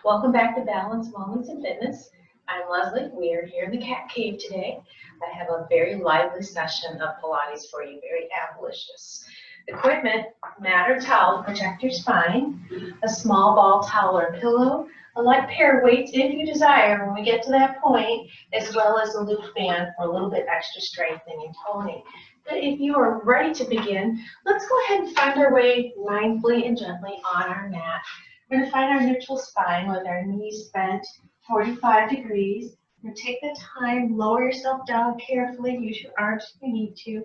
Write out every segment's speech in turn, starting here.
Welcome back to Balance, Wellness, and Fitness. I'm Leslie. We are here in the cat cave today. I have a very lively session of Pilates for you, very ab-licious. Equipment, mat or towel to protect your spine, a small ball towel or pillow, a light pair of weights if you desire when we get to that point, as well as a loop band for a little bit extra strengthening and toning. But if you are ready to begin, let's go ahead and find our way mindfully and gently on our mat. We're going to find our neutral spine with our knees bent 45 degrees. We're going to take the time, lower yourself down carefully, use your arms if you need to.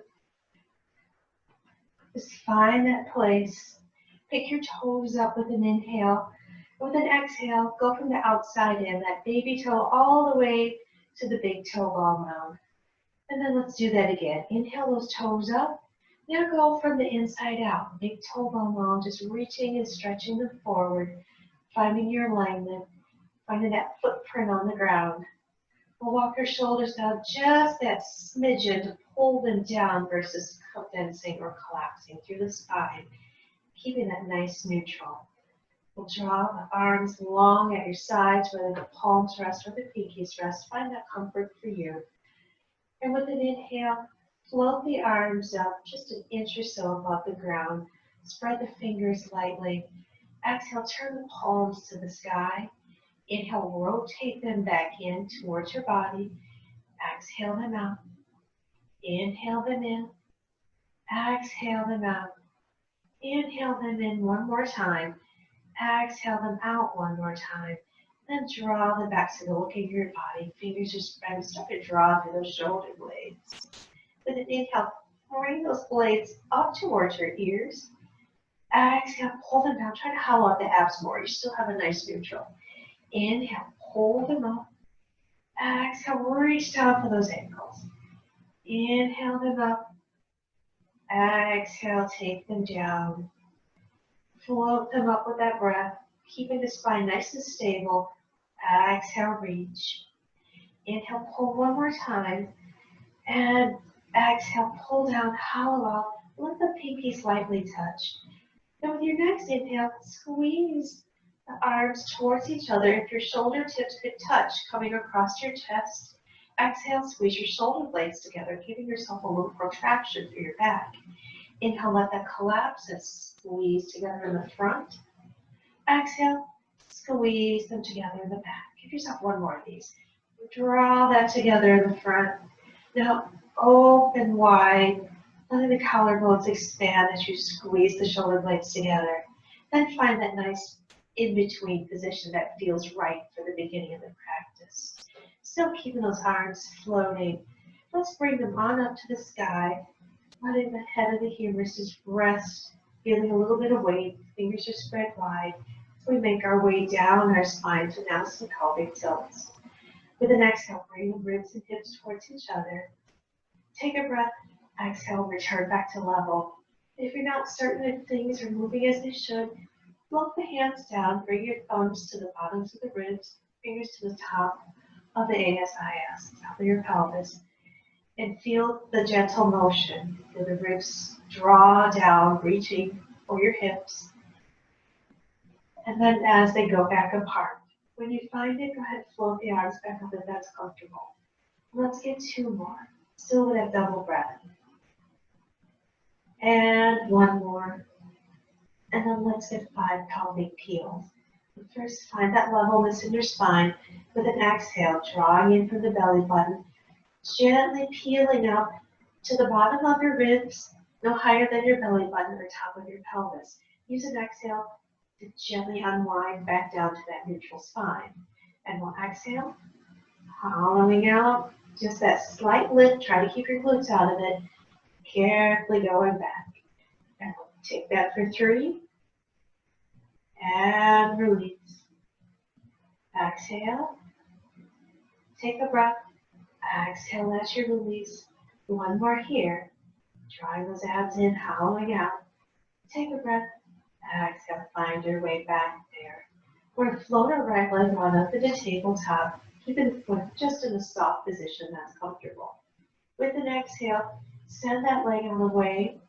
Just find that place. Pick your toes up with an inhale. With an exhale, go from the outside in, that baby toe all the way to the big toe ball mound. And then let's do that again. Inhale those toes up. Now go from the inside out. Big toe ball mound, just reaching and stretching them forward, finding your alignment, finding that footprint on the ground. We'll walk your shoulders down just that smidgen to pull them down versus condensing or collapsing through the spine, keeping that nice neutral. We'll draw the arms long at your sides, whether the palms rest or the pinkies rest. Find that comfort for you. And with an inhale, float the arms up just an inch or so above the ground. Spread the fingers lightly. Exhale, turn the palms to the sky. Inhale, rotate them back in towards your body. Exhale them out. Inhale them in. Exhale them out. Inhale them in one more time. Exhale them out one more time. Then draw them back to the look of your body. Fingers are spread. Start to draw through those shoulder blades. With an inhale, bring those blades up towards your ears. Exhale, pull them down. Try to hollow out the abs more. You still have a nice neutral. Inhale, pull them up. Exhale, reach down for those ankles. Inhale them up. Exhale, take them down. Float them up with that breath, keeping the spine nice and stable. Exhale, reach. Inhale, pull one more time. And exhale, pull down, hollow out. Let the pinkies lightly touch. Now with your next inhale, squeeze the arms towards each other. If your shoulder tips could touch, coming across your chest. Exhale, squeeze your shoulder blades together, giving yourself a little protraction through your back. Inhale, let that collapse and squeeze together in the front. Exhale, squeeze them together in the back. Give yourself one more of these. Draw that together in the front. Now, open wide, letting the collarbones expand as you squeeze the shoulder blades together. Then find that nice in-between position that feels right for the beginning of the practice. Still keeping those arms floating. Let's bring them on up to the sky, letting the head of the humerus just rest, feeling a little bit of weight. Fingers are spread wide. We make our way down our spine to now some pelvic tilts. With an exhale, bring the ribs and hips towards each other. Take a breath. Exhale, return back to level. If you're not certain if things are moving as they should, float the hands down. Bring your thumbs to the bottoms of the ribs, fingers to the top of the ASIS, top of your pelvis. And feel the gentle motion. Feel the ribs draw down, reaching for your hips. And then as they go back apart. When you find it, go ahead and float the arms back up if that's comfortable. Let's get two more. Still with that double breath. And one more. And then let's get 5 pelvic peels. First, find that levelness in your spine with an exhale, drawing in from the belly button. Gently peeling up to the bottom of your ribs, no higher than your belly button or top of your pelvis. Use an exhale to gently unwind back down to that neutral spine. And we'll exhale, hollowing out, just that slight lift. Try to keep your glutes out of it. Carefully going back. And we'll take that for 3. And release. Exhale. Take a breath. Exhale as you release. One more here. Drawing those abs in, hollowing out. Take a breath. Exhale, find your way back there. We're going to float our right leg on up to the tabletop. Keeping the foot just in a soft position that's comfortable. With an exhale, send that leg on the way.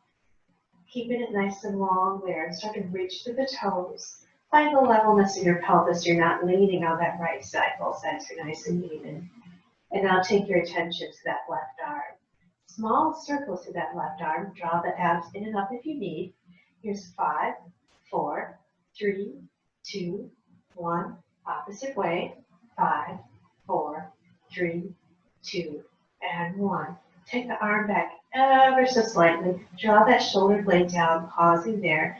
Keeping it nice and long there. Start to reach through the toes. Find the levelness in your pelvis. You're not leaning on that right side. Both sides are nice and even. And now take your attention to that left arm. Small circles to that left arm. Draw the abs in and up if you need. Here's 5, 4, 3, 2, 1. Opposite way. 5, 4, 3, 2, and 1. Take the arm back ever so slightly. Draw that shoulder blade down, pausing there.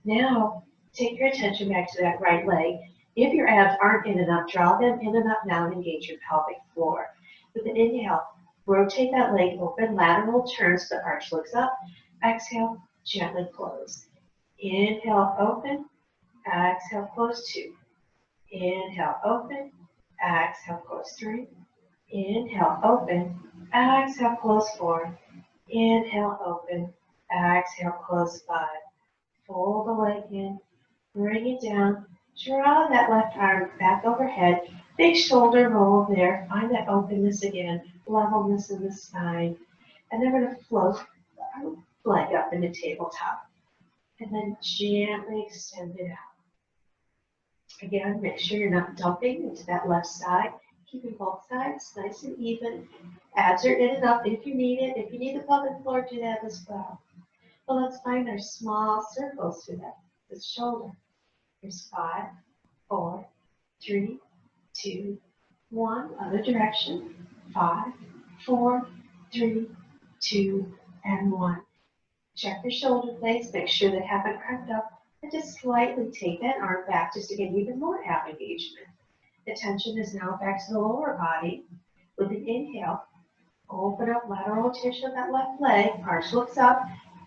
Now, take your attention back to that right leg. If your abs aren't in and up, draw them in and up now and engage your pelvic floor. With an inhale, rotate that leg open, lateral turn so the arch looks up. Exhale, gently close. Inhale, open. Exhale, close 2. Inhale, open. Exhale, close 3. Inhale, open. Exhale, close 4. Inhale, open. Exhale, close 5. Fold the leg in. Bring it down. Draw that left arm back overhead. Big shoulder roll there. Find that openness again. Levelness in the spine. And then we're going to float our leg up into tabletop. And then gently extend it out. Again, make sure you're not dumping into that left side. Keeping both sides nice and even. Abs are in and up if you need it. If you need the pelvic floor, do that as well. But let's find our small circles to that, the shoulder. Here's 5, 4, 3, 2, 1. Other direction. 5, 4, 3, 2, and 1. Check your shoulder blades. Make sure they haven't cracked up. And just slightly take that arm back just to get even more ab engagement. The tension is now back to the lower body. With an inhale, open up lateral rotation of that left leg. Arch looks up.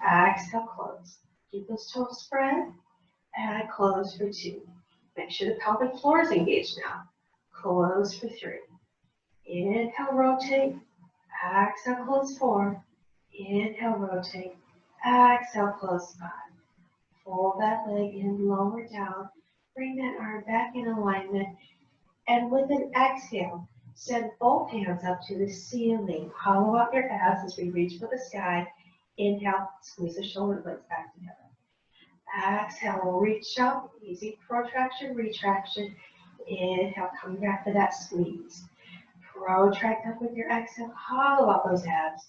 Exhale, close. Keep those toes spread. And close for 2. Make sure the pelvic floor is engaged now. Close for 3. Inhale, rotate. Exhale, close 4. Inhale, rotate. Exhale, close 5. Fold that leg in, lower down. Bring that arm back in alignment. And with an exhale, send both hands up to the ceiling. Hollow out your abs as we reach for the sky. Inhale, squeeze the shoulder blades back together. Exhale, reach up. Easy protraction, retraction. Inhale, coming back to that squeeze. Protract up with your exhale. Hollow out those abs.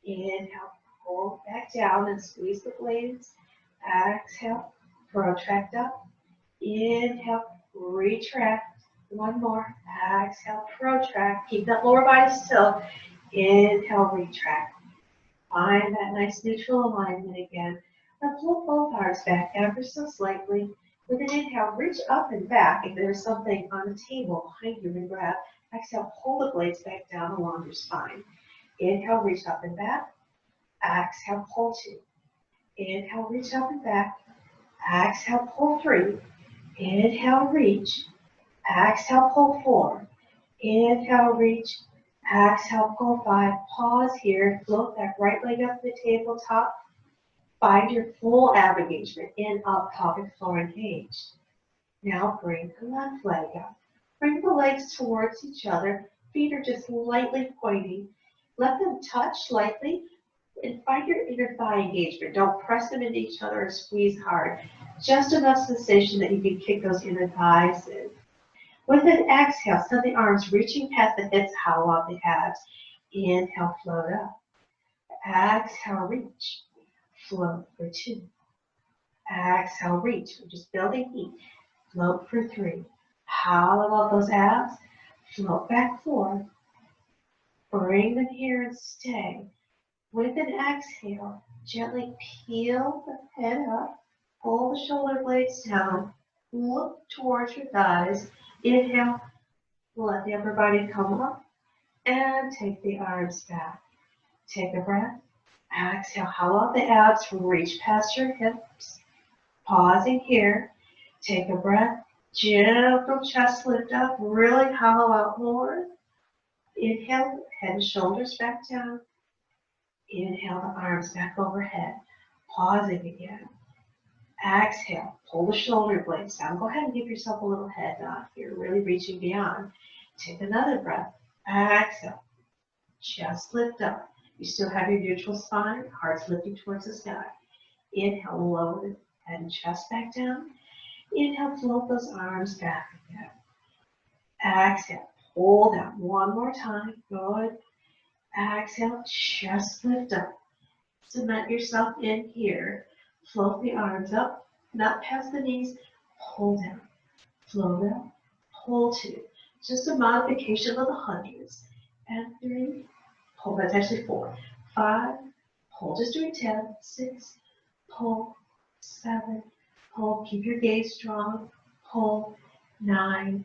Inhale, pull back down and squeeze the blades. Exhale, protract up. Inhale, retract. One more. Exhale, protract. Keep that lower body still. Inhale, retract. Find that nice neutral alignment again. Now pull both arms back ever so slightly. With an inhale, reach up and back. If there's something on the table behind you, and grab. Exhale, pull the blades back down along your spine. Inhale, reach up and back. Exhale, pull 2. Inhale, reach up and back. Exhale, pull 3. Inhale, reach. Exhale, pull 4. Inhale, reach. Exhale, pull 5. Pause here. Float that right leg up to the tabletop. Find your full ab engagement. In, up, pelvic floor engaged. Now bring the left leg up. Bring the legs towards each other. Feet are just lightly pointing. Let them touch lightly. And find your inner thigh engagement. Don't press them into each other or squeeze hard. Just enough sensation that you can kick those inner thighs in. With an exhale, send the arms reaching past the hips, hollow out the abs. Inhale, float up. Exhale, reach. Float for 2. Exhale, reach. We're just building heat. Float for 3. Hollow out those abs. Float back 4. Bring them here and stay. With an exhale, gently peel the head up. Pull the shoulder blades down. Look towards your thighs. Inhale, let the upper body come up. And take the arms back. Take a breath. Exhale, hollow out the abs. Reach past your hips. Pausing here. Take a breath. Gentle chest lift up. Really hollow out more. Inhale, head and shoulders back down. Inhale, the arms back overhead. Pausing again. Exhale, pull the shoulder blades down. Go ahead and give yourself a little head nod here, really reaching beyond. Take another breath. Exhale. Chest lift up. You still have your neutral spine, heart's lifting towards the sky. Inhale, lower the head and chest back down. Inhale, float those arms back again. Exhale, pull down one more time. Good. Exhale, chest lift up. Cement yourself in here. Float the arms up, not past the knees. Pull down. Float up. Pull two. Just a modification of the hundreds. And three. Pull. That's actually four. Five. Pull. Just doing 10. 6. Pull. 7. Pull. Keep your gaze strong. Pull. 9.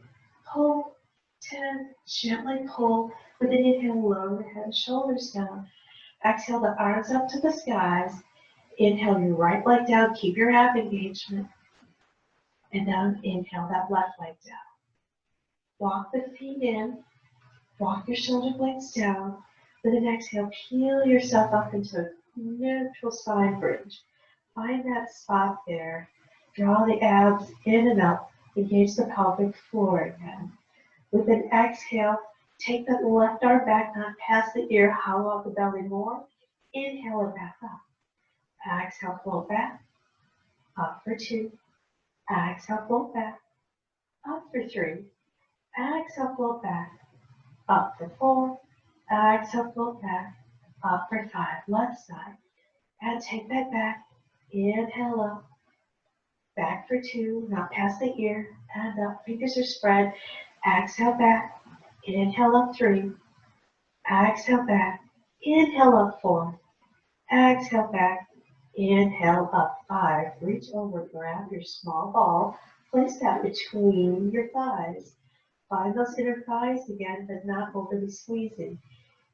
Pull. 10. Gently pull. With an inhale, lower the head and shoulders down. Exhale the arms up to the skies. Inhale your right leg down. Keep your ab engagement. And then inhale that left leg down. Walk the feet in. Walk your shoulder blades down. With an exhale, peel yourself up into a neutral spine bridge. Find that spot there. Draw the abs in and up. Engage the pelvic floor again. With an exhale, take that left arm back, not past the ear. Hollow out the belly more. Inhale it back up. Exhale, float back. Up for 2. Exhale, float back. Up for 3. Exhale, float back. Up for 4. Exhale, float back. Up for 5. Left side. And take that back. Inhale up. Back for 2. Not past the ear. And up. Fingers are spread. Exhale back. Inhale up 3. Exhale back. Inhale up 4. Exhale back. Inhale up 5. Reach over. Grab your small ball. Place that between your thighs. Find those inner thighs again, but not overly squeezing.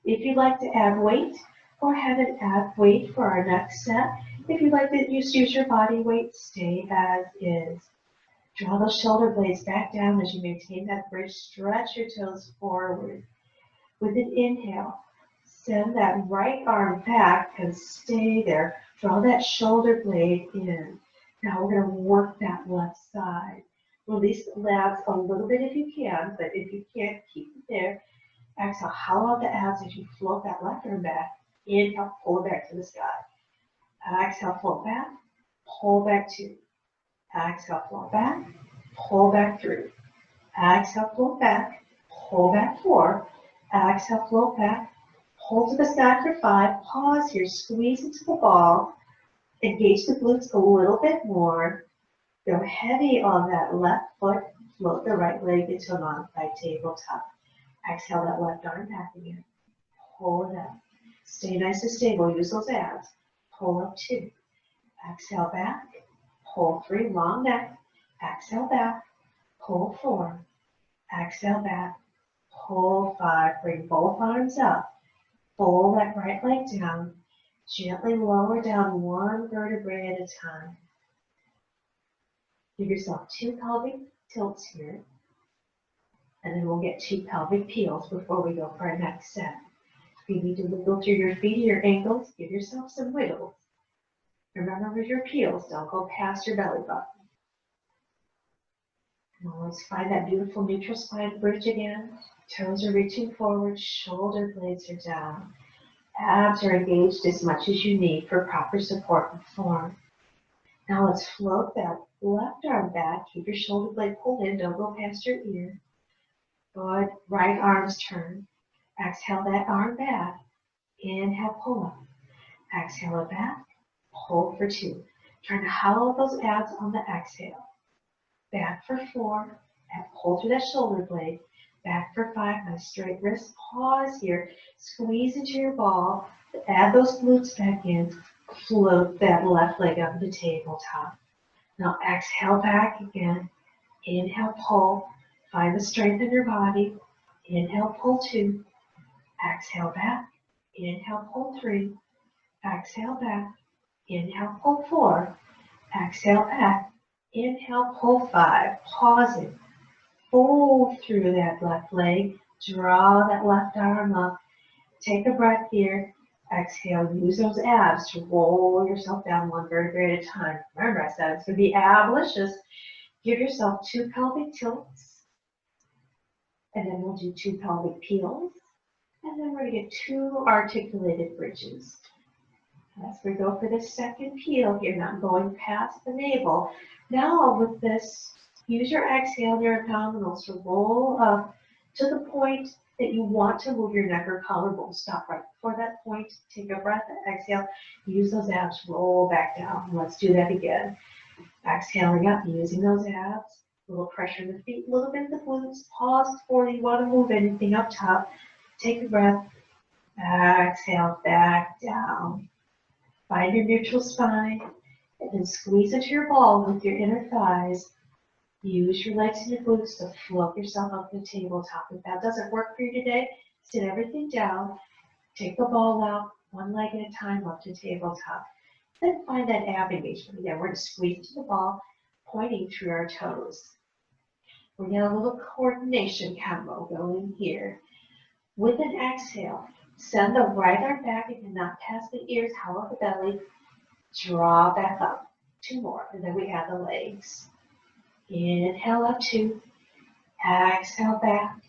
If you'd like to add weight, go ahead and add weight for our next set. If you'd like to use your body weight, stay as is. Draw those shoulder blades back down as you maintain that bridge. Stretch your toes forward. With an inhale, send that right arm back and stay there. Draw that shoulder blade in. Now we're going to work that left side. Release the abs a little bit if you can, but if you can't, keep it there. Exhale, hollow out the abs as you float that left arm back. Inhale, pull it back to the sky. Exhale, float back. Pull back 2. Exhale, float back. Pull back 3. Exhale, float back. Pull back 4. Exhale, float back. Pull to the sky for 5. Pause here. Squeeze into the ball. Engage the glutes a little bit more. Go heavy on that left foot. Float the right leg into a modified tabletop. Exhale that left arm back again. Pull it up. Stay nice and stable. Use those abs. Pull up 2. Exhale back. Pull 3. Long neck. Exhale back. Pull 4. Exhale back. Pull 5. Bring both arms up. Pull that right leg down. Gently lower down one vertebrae at a time. Give yourself 2 pelvic tilts here. And then we'll get 2 pelvic peels before we go for our next set. If you need to wiggle through your feet or your ankles, give yourself some wiggles. Remember with your peels, don't go past your belly button. Now let's find that beautiful neutral spine bridge again. Toes are reaching forward, shoulder blades are down. Abs are engaged as much as you need for proper support and form. Now let's float that left arm back. Keep your shoulder blade pulled in, don't go past your ear. Good. Right arm's turn. Exhale that arm back. Inhale, pull up. Exhale it back. Pull for 2. Trying to hollow those abs on the exhale. Back for 4. And pull through that shoulder blade. Back for 5. Nice straight wrist. Pause here. Squeeze into your ball. Add those glutes back in. Float that left leg up the tabletop. Now exhale back again. Inhale, pull. Find the strength in your body. Inhale, pull 2. Exhale back. Inhale, pull 3. Exhale back. Inhale, pull 4. Exhale back. Inhale, pull 5. Pausing. Fold through that left leg. Draw that left arm up. Take a breath here. Exhale. Use those abs to roll yourself down one vertebrae at a time. Remember, I said it's going to be ab-licious. Give yourself 2 pelvic tilts. And then we'll do 2 pelvic peels. And then we're going to get 2 articulated bridges. As we go for the second peel here, not going past the navel. Now with this, use your exhale, your abdominals to roll up to the point that you want to move your neck or collarbone. Stop right before that point. Take a breath, exhale. Use those abs, roll back down. Let's do that again. Exhaling up, using those abs. A little pressure in the feet, a little bit in the glutes. Pause before you want to move anything up top. Take a breath. Exhale, back down. Find your neutral spine, and then squeeze into your ball with your inner thighs. Use your legs and your glutes to float yourself up to the tabletop. If that doesn't work for you today, sit everything down. Take the ball out, one leg at a time up to tabletop. Then find that ab engagement. Again, we're going to squeeze to the ball, pointing through our toes. We're going to have a little coordination combo going here. With an exhale, send the right arm back and not past the ears, hollow the belly. Draw back up. 2 more, and then we have the legs. Inhale up 2. Exhale back.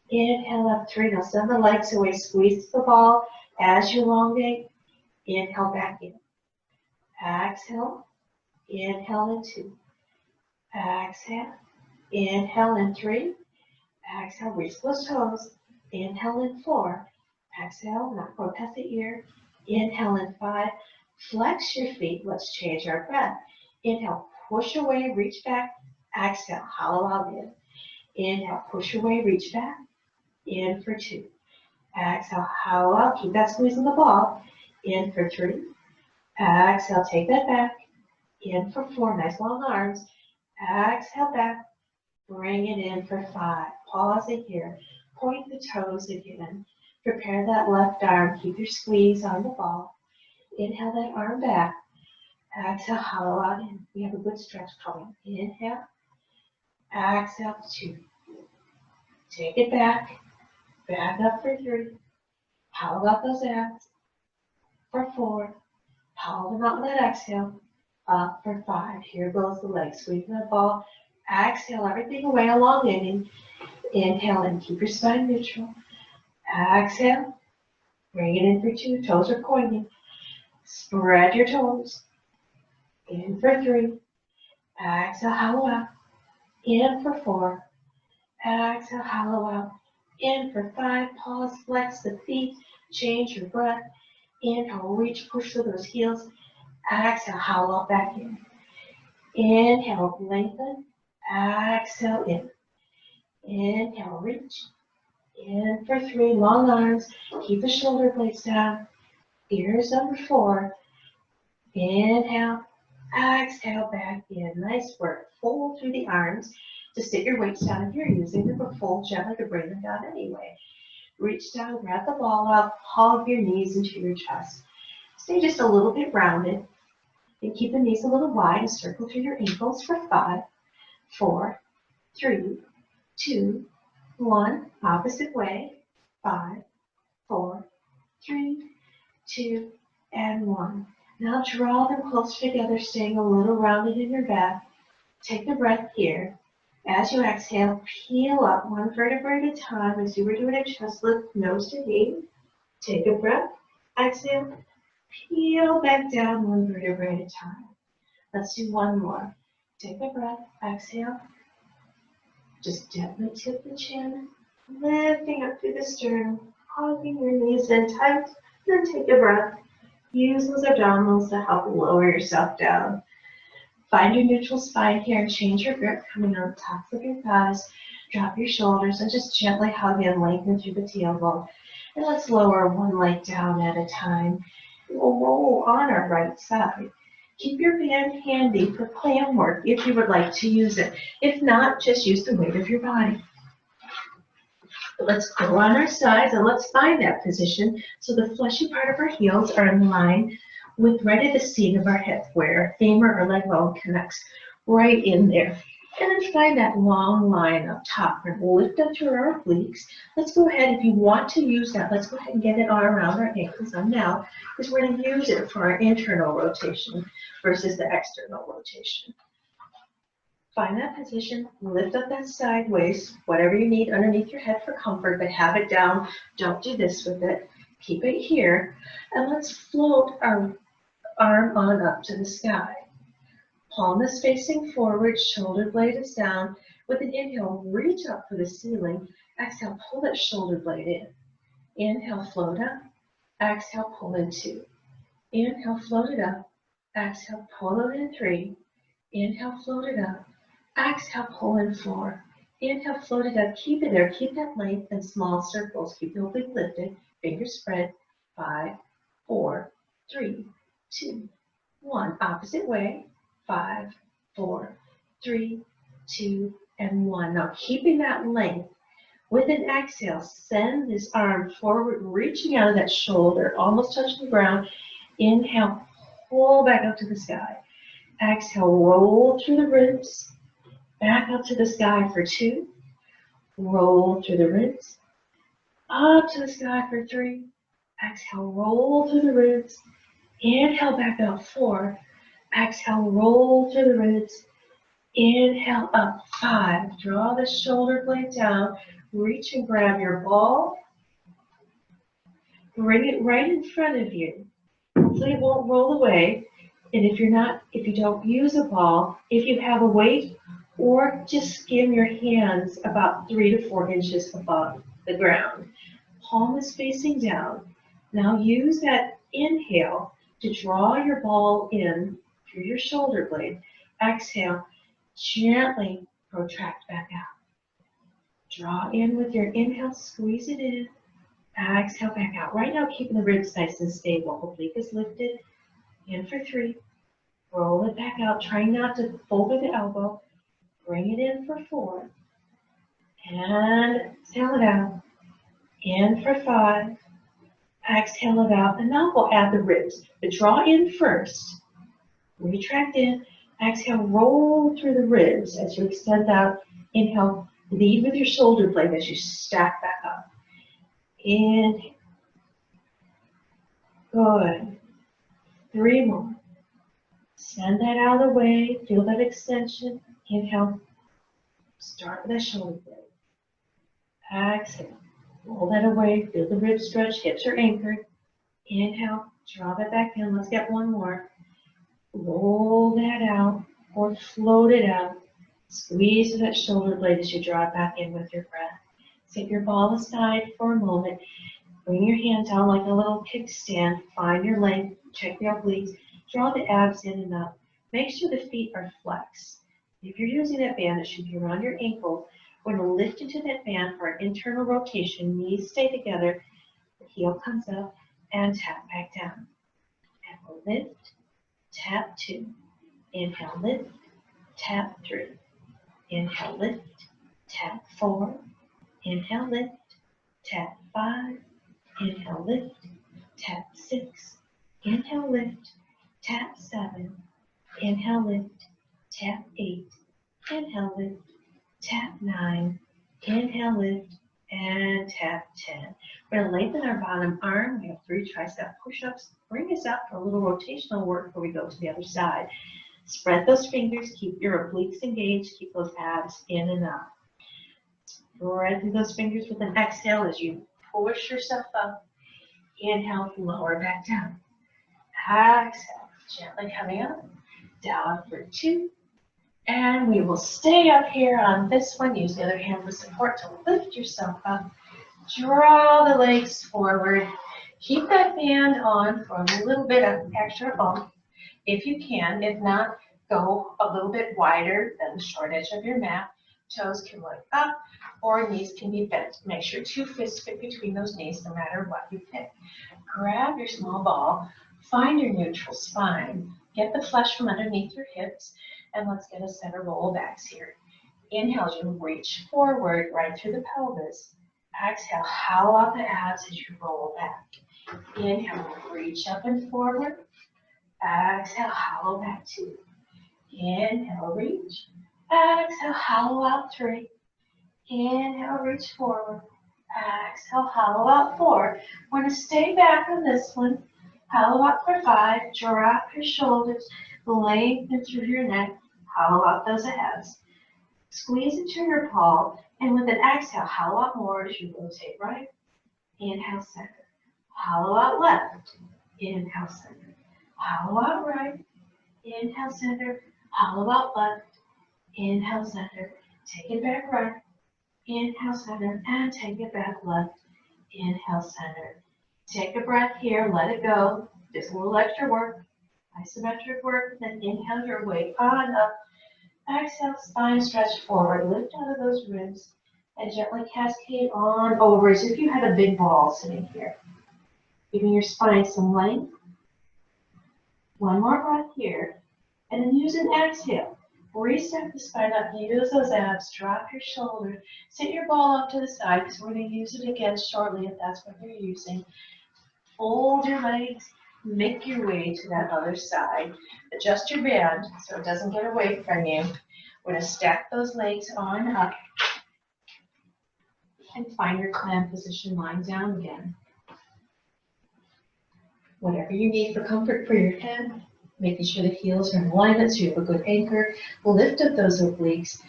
Inhale up 3. Now send the legs away. Squeeze the ball as you elongate. Inhale back in. Exhale. Inhale in 2. Exhale. Inhale in 3. Exhale. Reach those toes. Inhale in 4. Exhale. Not go past the ear. Inhale in 5. Flex your feet. Let's change our breath. Inhale. Push away. Reach back. Exhale. Hollow out in. Inhale. Push away. Reach back. In for 2. Exhale. Hollow out. Keep that squeeze in the ball. In for 3. Exhale. Take that back. In for 4. Nice long arms. Exhale back. Bring it in for 5. Pause it here. Point the toes again. Prepare that left arm. Keep your squeeze on the ball. Inhale that arm back. Exhale, hollow out in. We have a good stretch coming. Inhale. Exhale, 2. Take it back. Back up for 3. Hollow out those abs. For 4. Hollow them out with that exhale. Up for 5. Here goes the leg. Squeeze the ball. Exhale everything away, elongating. Inhale and keep your spine neutral. Exhale. Bring it in for 2. Toes are pointing. Spread your toes. In for 3. Exhale, hollow out. In for 4. Exhale, hollow out. In for 5. Pause, flex the feet. Change your breath. Inhale, reach, push through those heels. Exhale, hollow out back in. Inhale, lengthen. Exhale, in. Inhale, reach. In for 3. Long arms. Keep the shoulder blades down. Ears number 4. Inhale. Exhale, back in. Nice work. Fold through the arms to sit your weights down if you're using them, but fold gently to bring them down anyway. Reach down, grab the ball up, hug your knees into your chest. Stay just a little bit rounded. And keep the knees a little wide and circle through your ankles for 5, 4, 3, 2, 1. Opposite way. 5, 4, 3, 2, and 1. Now draw them closer together, staying a little rounded in your back. Take the breath here. As you exhale, peel up 1 vertebra at a time as you were doing a chest lift, nose to knee. Take a breath. Exhale. Peel back down 1 vertebra at a time. Let's do 1 more. Take a breath. Exhale. Just gently tip the chin, lifting up through the sternum, hugging your knees in tight. Then take a breath. Use those abdominals to help lower yourself down. Find your neutral spine here and change your grip, coming on the tops of your thighs. Drop your shoulders and just gently hug and lengthen through the tailbone. And let's lower 1 leg down at a time. We'll roll on our right side. Keep your band handy for clam work if you would like to use it. If not, just use the weight of your body. Let's go on our sides and let's find that position so the fleshy part of our heels are in line with right at the seat of our hip where femur or leg bone connects right in there. And then find that long line up top and lift up through our obliques. Let's go ahead, if you want to use that, let's go ahead and get it all around our ankles on now because we're going to use it for our internal rotation versus the external rotation. Find that position, lift up that sideways, whatever you need underneath your head for comfort, but have it down. Don't do this with it. Keep it here. And let's float our arm on up to the sky. Palm is facing forward, shoulder blade is down. With an inhale, reach up for the ceiling. Exhale, pull that shoulder blade in. Inhale, float up. Exhale, pull in 2. Inhale, float it up. Exhale, pull it in 3. Inhale, float it up. Exhale, pull in 4. Inhale, float it up. Keep it there. Keep that length in small circles. Keep the oblique lifted. Fingers spread. 5, 4, 3, 2, 1. Opposite way. 5, 4, 3, 2, and 1. Now keeping that length. With an exhale, send this arm forward, reaching out of that shoulder, almost touching the ground. Inhale, pull back up to the sky. Exhale, roll through the ribs, back up to the sky for 2. Roll through the ribs, up to the sky for 3. Exhale, roll through the ribs. Inhale, back up 4. Exhale, roll through the ribs. Inhale, up 5. Draw the shoulder blade down. Reach and grab your ball. Bring it right in front of you. Hopefully it won't roll away. And if you don't use a ball, if you have a weight, or just skim your hands about 3 to 4 inches above the ground. Palm is facing down. Now use that inhale to draw your ball in through your shoulder blade. Exhale, gently protract back out. Draw in with your inhale, squeeze it in. Exhale, back out. Right now, keeping the ribs nice and stable. Oblique is lifted. In for 3. Roll it back out. Try not to fold the elbow. Bring it in for 4. And exhale it out. In for 5. Exhale it out. And now we'll add the ribs. But draw in first. Retract in. Exhale, roll through the ribs as you extend out. Inhale, lead with your shoulder blade as you stack back up. Inhale. Good. 3 more. Send that out of the way. Feel that extension. Inhale. Start with that shoulder blade. Exhale. Roll that away. Feel the ribs stretch. Hips are anchored. Inhale. Draw that back in. Let's get 1 more. Roll that out or float it out. Squeeze that shoulder blade as you draw it back in with your breath. Set your ball aside for a moment. Bring your hand down like a little kickstand. Find your length. Check the obliques. Draw the abs in and up. Make sure the feet are flexed. If you're using that band, it should be around your ankles. We're going to lift into that band for an internal rotation. Knees stay together. The heel comes up and tap back down. And we'll lift. Tap 2. Inhale, lift. Tap 3. Inhale, lift. Tap 4. Inhale, lift. Tap 5. Inhale, lift. Tap 6. Inhale, lift. Tap 7. Inhale, lift. Tap 8. Inhale, lift. Tap 9. Inhale, lift. And tap 10. We're going to lengthen our bottom arm. We have 3 tricep push-ups. Bring us up for a little rotational work before we go to the other side. Spread those fingers. Keep your obliques engaged. Keep those abs in and up. Spread through those fingers with an exhale as you push yourself up. Inhale, lower back down. Exhale, gently coming up. Down for 2. And we will stay up here on this one. Use the other hand for support to lift yourself up. Draw the legs forward. Keep that band on for a little bit of extra bump if you can. If not, go a little bit wider than the short edge of your mat. Toes can look up or knees can be bent. Make sure 2 fists fit between those knees no matter what you pick. Grab your small ball. Find your neutral spine. Get the flesh from underneath your hips. And let's get a set of rollbacks here. Inhale as you reach forward right through the pelvis. Exhale, hollow out the abs as you roll back. Inhale, reach up and forward. Exhale, hollow back 2. Inhale, reach. Exhale, hollow out 3. Inhale, reach forward. Exhale, hollow out 4. We're going to stay back on this one. Hollow out for 5. Drop your shoulders. Lengthen through your neck. Hollow out those abs. Squeeze into your palm. And with an exhale, hollow out more as you rotate right. Inhale, center. Hollow out left. Inhale, center. Hollow out right. Inhale, center. Hollow out left. Inhale, center. Take it back right. Inhale, center. And take it back left. Inhale, center. Take a breath here. Let it go. Just a little extra work. Isometric work. Then inhale your way on up. Exhale, spine stretch forward. Lift out of those ribs. And gently cascade on over as if you had a big ball sitting here. Giving your spine some length. One more breath here. And then use an exhale. Reset the spine up. Use those abs. Drop your shoulder. Sit your ball up to the side because we're going to use it again shortly if that's what you're using. Fold your legs. Make your way to that other side. Adjust your band so it doesn't get away from you. We're going to stack those legs on up. And find your clam position lying down again. Whatever you need for comfort for your head, making sure the heels are in alignment so you have a good anchor. Lift up those obliques.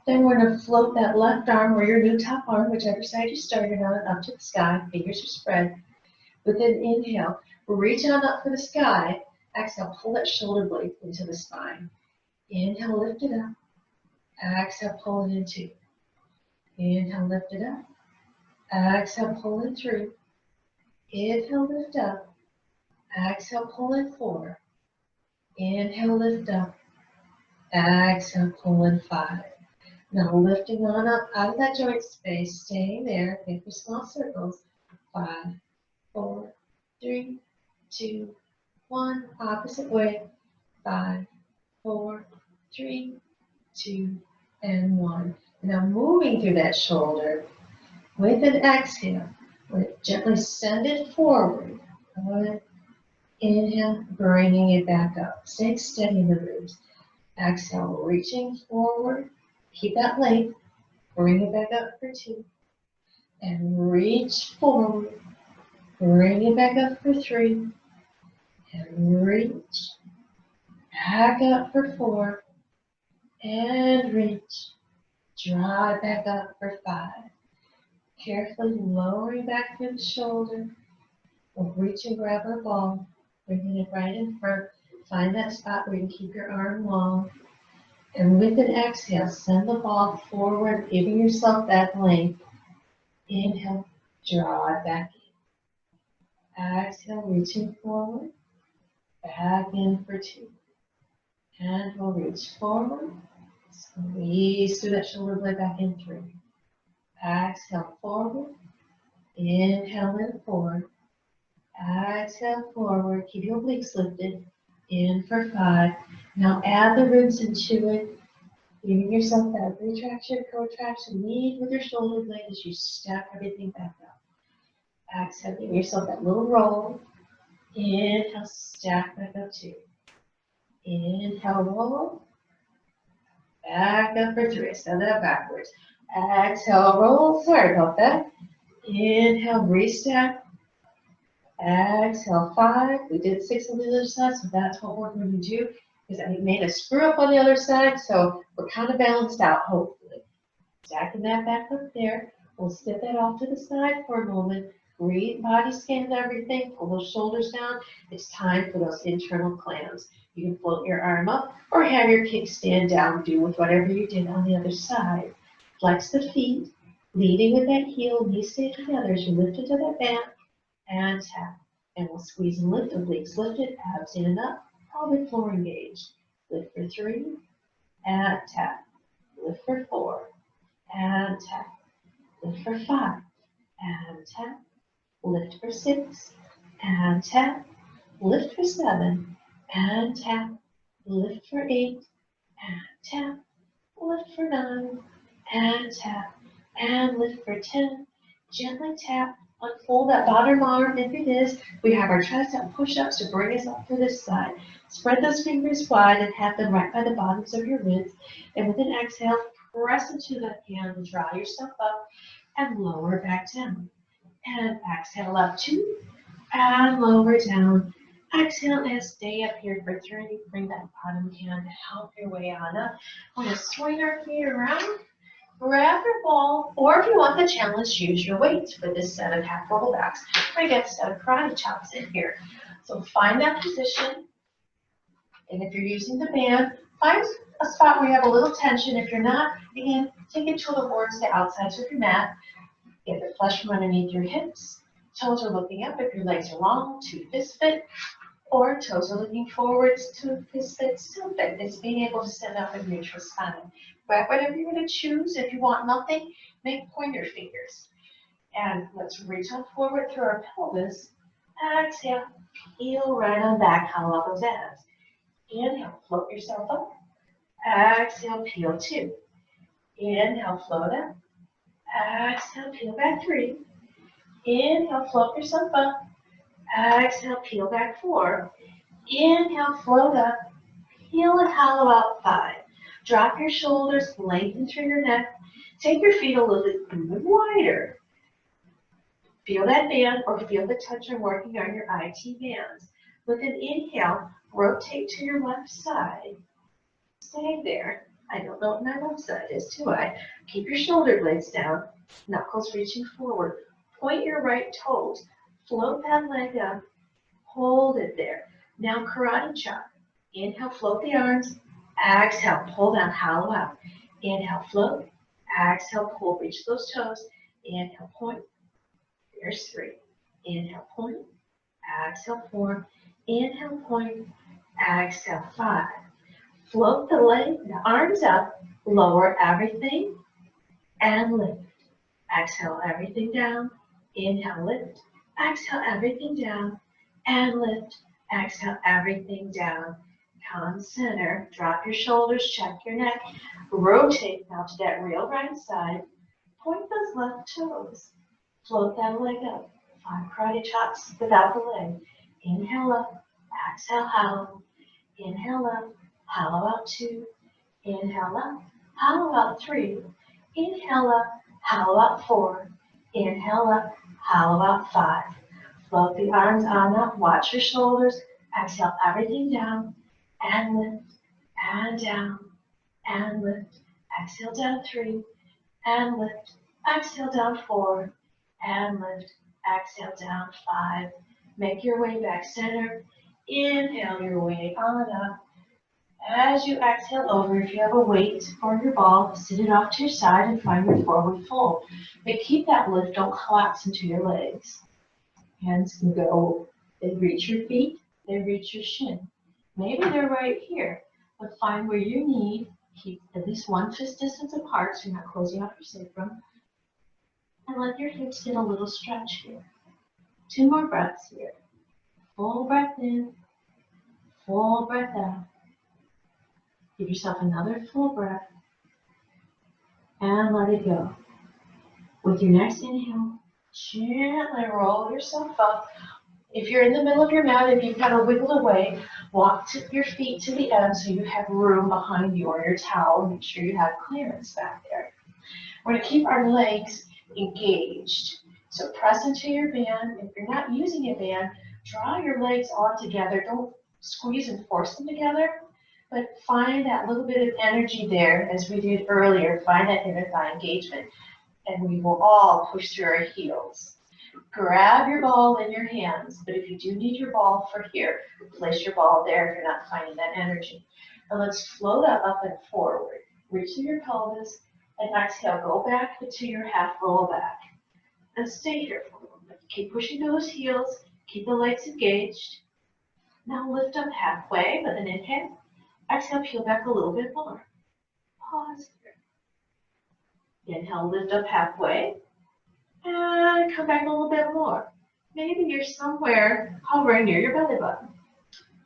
Then we're going to float that left arm or your new top arm, whichever side you started on, up to the sky. Fingers are spread. With an inhale, reach on up for the sky. Exhale, pull that shoulder blade into the spine. Inhale, lift it up. Exhale, pull it in two. Inhale, lift it up. Exhale, pull it through. Inhale, lift up. Exhale, pull in 4. Inhale, lift up. Exhale, pull in 5. Now lifting on up out of that joint space, staying there. Make your small circles. 5, 4, 3, 2, 1. Opposite way. 5, 4, 3, 2, and 1. Now moving through that shoulder with an exhale. Gently send it forward. Good. Inhale, bringing it back up. Stay steady in the ribs. Exhale, reaching forward. Keep that length. Bring it back up for 2. And reach forward. Bring it back up for 3. And reach. Back up for 4. And reach. Draw it back up for 5. Carefully lowering back through the shoulder. We'll reach and grab our ball. Bringing it right in front. Find that spot where you can keep your arm long. And with an exhale, send the ball forward, giving yourself that length. Inhale, draw it back in. Exhale, reaching forward. Back in for 2. And we'll reach forward. Squeeze through that shoulder blade back in 3. Exhale, forward. Inhale in 4. Exhale forward, keep your obliques lifted, in for 5. Now add the ribs into it, giving yourself that retraction, protraction, lead with your shoulder blade as you stack everything back up. Exhale, give yourself that little roll. Inhale, stack back up 2. Inhale, roll. Back up for 3. Send that backwards. Exhale, roll. Sorry about that. Inhale, restack. Exhale, 5. We did 6 on the other side, so that's what we're going to do. Because I made a screw up on the other side, so we're kind of balanced out, hopefully. Stacking that back up there. We'll sit that off to the side for a moment. Breathe, body scan everything. Pull those shoulders down. It's time for those internal clams. You can float your arm up or have your kickstand down. Do with whatever you did on the other side. Flex the feet, leading with that heel. Knees stay together as you lift into that band. And tap. And we'll squeeze and lift. Obliques lifted, abs in and up, pelvic floor engaged. Lift for 3, and tap. Lift for 4, and tap. Lift for 5, and tap. Lift for 6, and tap. Lift for 7, and tap. Lift for 8, and tap. Lift for 9, and tap. And lift for 10. Gently tap. Unfold that bottom arm if it is. We have our tricep push-ups to bring us up to this side. Spread those fingers wide and have them right by the bottoms of your ribs. And with an exhale, press into the hand and draw yourself up and lower back down. And exhale up 2 and lower down. Exhale and stay up here for 3. Bring that bottom hand to help your way on up. We're going to swing our feet around. Grab your ball, or if you want the challenge, use your weights for this set of half rollbacks. I get a set of karate chops in here. So find that position, And if you're using the band, find a spot where you have a little tension. If you're not, again, take it towards the outsides of your mat. Get the flesh from underneath your hips. Toes are looking up if your legs are long to fist fit, or toes are looking forwards to fist fit, still fit. It's being able to stand up in neutral spine. But whatever you're going to choose, if you want nothing, make pointer fingers. And let's reach on forward through our pelvis. Exhale, heel right on back, hollow out those abs. Inhale, float yourself up. Exhale, peel 2. Inhale, float up. Exhale, peel back 3. Inhale, float yourself up. Exhale, peel back 4. Inhale, float up. Peel and hollow out 5. Drop your shoulders, lengthen through your neck. Take your feet a little bit wider. Feel that band or feel the tension working on your IT bands. With an inhale, rotate to your left side. Stay there. I don't know what my left side is, do I? Keep your shoulder blades down, knuckles reaching forward. Point your right toes. Float that leg up. Hold it there. Now karate chop. Inhale, float the arms. Exhale, pull down, hollow out. Inhale, float. Exhale, pull, reach those toes. Inhale, point. There's 3. Inhale, point. Exhale, 4. Inhale, point. Exhale, 5. Float the arms up. Lower everything and lift. Exhale everything down. Inhale, lift. Exhale everything down and lift. Exhale everything down. Come center. Drop your shoulders. Check your neck. Rotate now to that real right side. Point those left toes. Float that leg up. 5 karate chops without the leg. Inhale up. Exhale, hollow. Inhale up. Hollow out 2. Inhale up. Hollow out 3. Inhale up. Hollow out 4. Inhale up. Hollow out 5. Float the arms on up. Watch your shoulders. Exhale everything down. And lift. And down. And lift. Exhale down 3. And lift. Exhale down 4. And lift. Exhale down 5. Make your way back center. Inhale your way on up. As you exhale over, if you have a weight or your ball, sit it off to your side and find your forward fold. But keep that lift, don't collapse into your legs. Hands can go, they reach your feet, they reach your shin. Maybe they're right here, but find where you need, keep at least 1 fist distance apart so you're not closing off your sacrum. And let your hips get a little stretch here. 2 more breaths here. Full breath in, full breath out. Give yourself another full breath and let it go. With your next inhale, gently roll yourself up. If you're in the middle of your mat, if you've got to wiggle away, walk your feet to the end so you have room behind you or your towel. Make sure you have clearance back there. We're going to keep our legs engaged. So press into your band. If you're not using a band, draw your legs all together. Don't squeeze and force them together. But find that little bit of energy there, as we did earlier. Find that inner thigh engagement. And we will all push through our heels. Grab your ball in your hands. But if you do need your ball for here, place your ball there if you're not finding that energy. And let's float up and forward. Reach through your pelvis. And exhale, go back to your half roll back. And stay here for a moment. Keep pushing those heels. Keep the legs engaged. Now lift up halfway with an inhale. Exhale, peel back a little bit more. Pause here. Inhale, lift up halfway. And come back a little bit more. Maybe you're somewhere hovering near your belly button.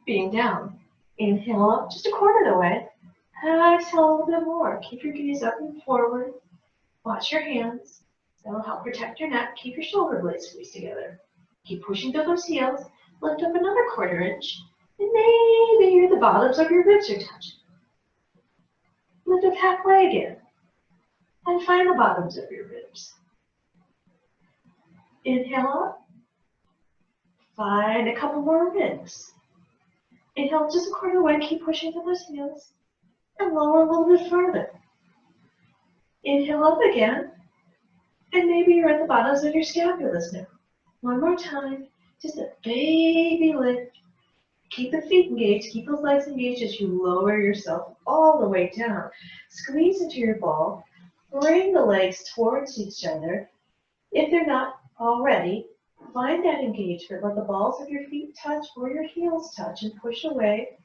Being down. Inhale up just a quarter of the way. Exhale a little bit more. Keep your gaze up and forward. Watch your hands. That'll help protect your neck. Keep your shoulder blades squeezed together. Keep pushing through those heels. Lift up another quarter inch. And maybe the bottoms of your ribs are touching. Lift up halfway again. And find the bottoms of your ribs. Inhale up. Find a couple more ribs. Inhale just a quarter away. Keep pushing through those heels. And lower a little bit further. Inhale up again. And maybe you're at the bottoms of your scapulas now. One more time. Just a baby lift. Keep the feet engaged, keep those legs engaged as you lower yourself all the way down. Squeeze into your ball, bring the legs towards each other. If they're not already, find that engagement. Let the balls of your feet touch or your heels touch and push away.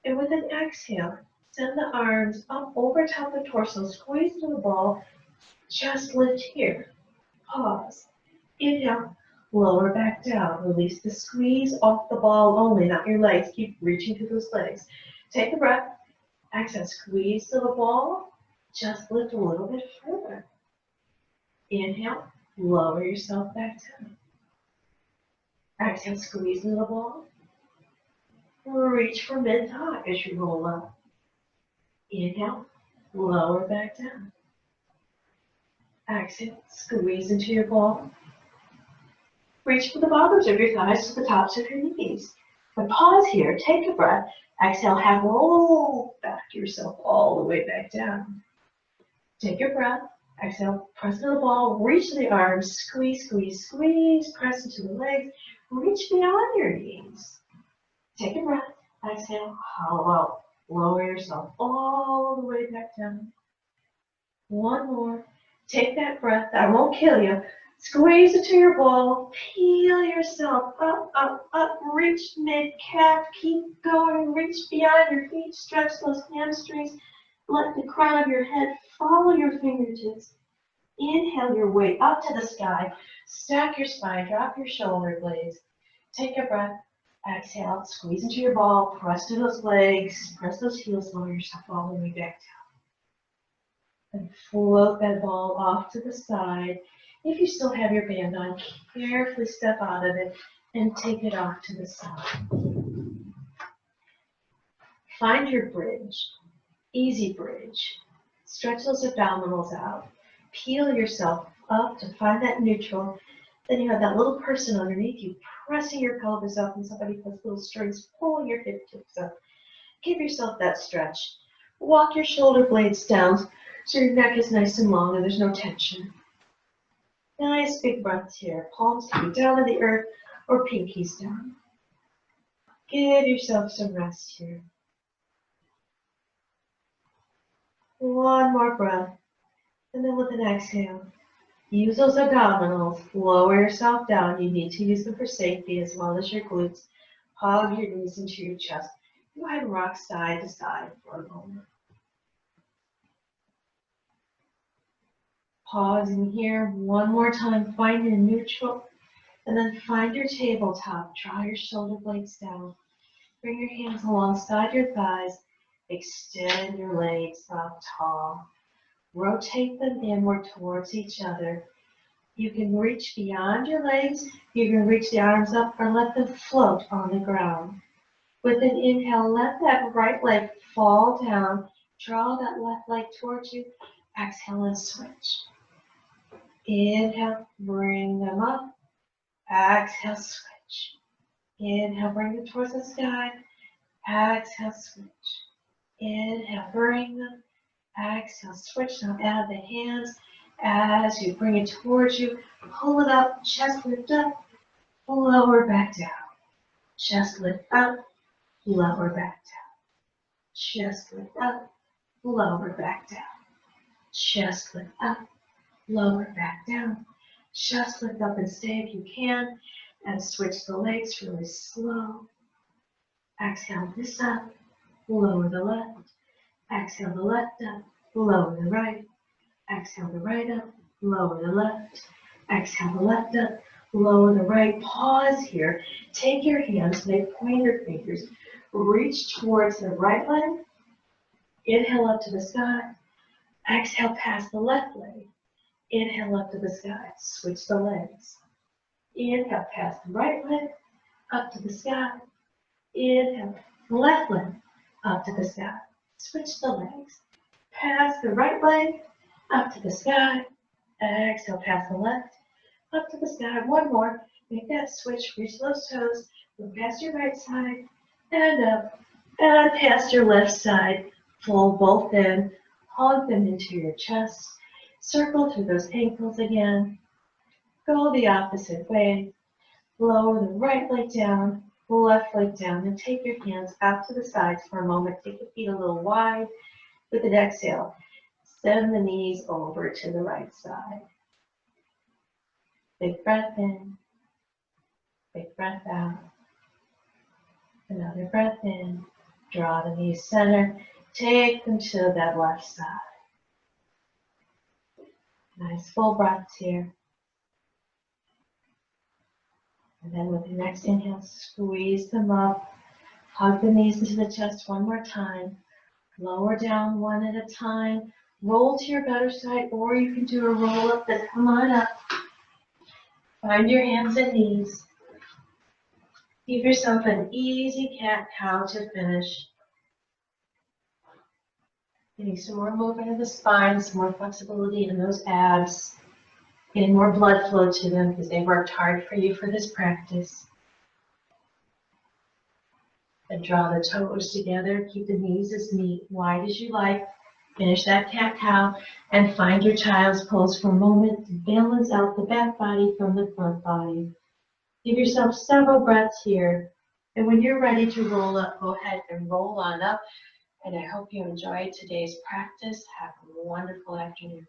And with an exhale, send the arms up over top of the torso, squeeze into the ball, just lift here. Pause. Inhale, lower back down. Release the squeeze off the ball only, not your legs. Keep reaching through those legs. Take a breath. Exhale, squeeze to the ball. Just lift a little bit further. Inhale, lower yourself back down. Exhale, squeeze into the ball. Reach for mid-thigh as you roll up. Inhale, lower back down. Exhale, squeeze into your ball. Reach for the bottoms of your thighs to the tops of your knees. But pause here, take a breath. Exhale, half roll back yourself all the way back down. Take your breath. Exhale, press into the ball, reach to the arms, squeeze, squeeze, squeeze, press into the legs, reach beyond your knees. Take a breath. Exhale, hollow out. Lower yourself all the way back down. One more. Take that breath. That won't kill you. Squeeze into your ball. Peel yourself up, up, up. Reach mid-calf. Keep going. Reach beyond your feet. Stretch those hamstrings. Let the crown of your head follow your fingertips. Inhale your way up to the sky. Stack your spine. Drop your shoulder blades. Take a breath. Exhale. Squeeze into your ball. Press to those legs. Press those heels. Lower yourself all the way back down. And float that ball off to the side. If you still have your band on, carefully step out of it and take it off to the side. Find your bridge. Easy bridge. Stretch those abdominals out. Peel yourself up to find that neutral. Then you have that little person underneath you pressing your pelvis up, and somebody puts little strings pulling your hip tips up. Give yourself that stretch. Walk your shoulder blades down so your neck is nice and long and there's no tension. Nice big breaths here. Palms can be down to the earth or pinkies down. Give yourself some rest here. One more breath. And then with an exhale, use those abdominals. Lower yourself down. You need to use them for safety as well as your glutes. Hug your knees into your chest. Go ahead and rock side to side for a moment. Pausing here one more time. Find your neutral. And then find your tabletop. Draw your shoulder blades down. Bring your hands alongside your thighs. Extend your legs up tall. Rotate them inward towards each other. You can reach beyond your legs. You can reach the arms up or let them float on the ground. With an inhale, let that right leg fall down. Draw that left leg towards you. Exhale and switch. Inhale, bring them up. Exhale, switch. Inhale, bring them towards the sky. Exhale, switch. Inhale, bring them. Exhale, switch. Now add the hands as you bring it towards you. Pull it up, chest lift up, lower back down. Chest lift up, lower back down. Chest lift up, lower back down. Chest lift up, lower back down. Chest lift up and stay if you can. And switch the legs really slow. Exhale this up, lower the left. Exhale the left up, lower the right. Exhale the right up, lower the left. Exhale the left up, lower the right. Pause here. Take your hands, make pointer fingers. Reach towards the right leg. Inhale up to the sky. Exhale past the left leg. Inhale up to the sky. Switch the legs. Inhale past the right leg. Up to the sky. Inhale left leg. Up to the sky. Switch the legs. Pass the right leg. Up to the sky. Exhale past the left. Up to the sky. One more. Make that switch. Reach those toes. Look past your right side. And up. And past your left side. Fold both in. Hug them into your chest. Circle through those ankles again. Go the opposite way. Lower the right leg down. left leg down, and take your hands out to the sides for a moment. Take the feet a little wide with an exhale. Send the knees over to the right side. Big breath in, big breath out. Another breath in, draw the knees center, take them to that left side. Nice full breaths here. And then with the next inhale, squeeze them up, hug the knees into the chest one more time. Lower down one at a time. Roll to your better side, or you can do a roll up then come on up. Find your hands and knees. Give yourself an easy cat-cow to finish. Getting some more movement in the spine, some more flexibility in those abs. Getting more blood flow to them because they worked hard for you for this practice. And draw the toes together. Keep the knees as wide as you like. Finish that cat-cow and find your child's pose for a moment to balance out the back body from the front body. Give yourself several breaths here. And when you're ready to roll up, go ahead and roll on up. And I hope you enjoyed today's practice. Have a wonderful afternoon.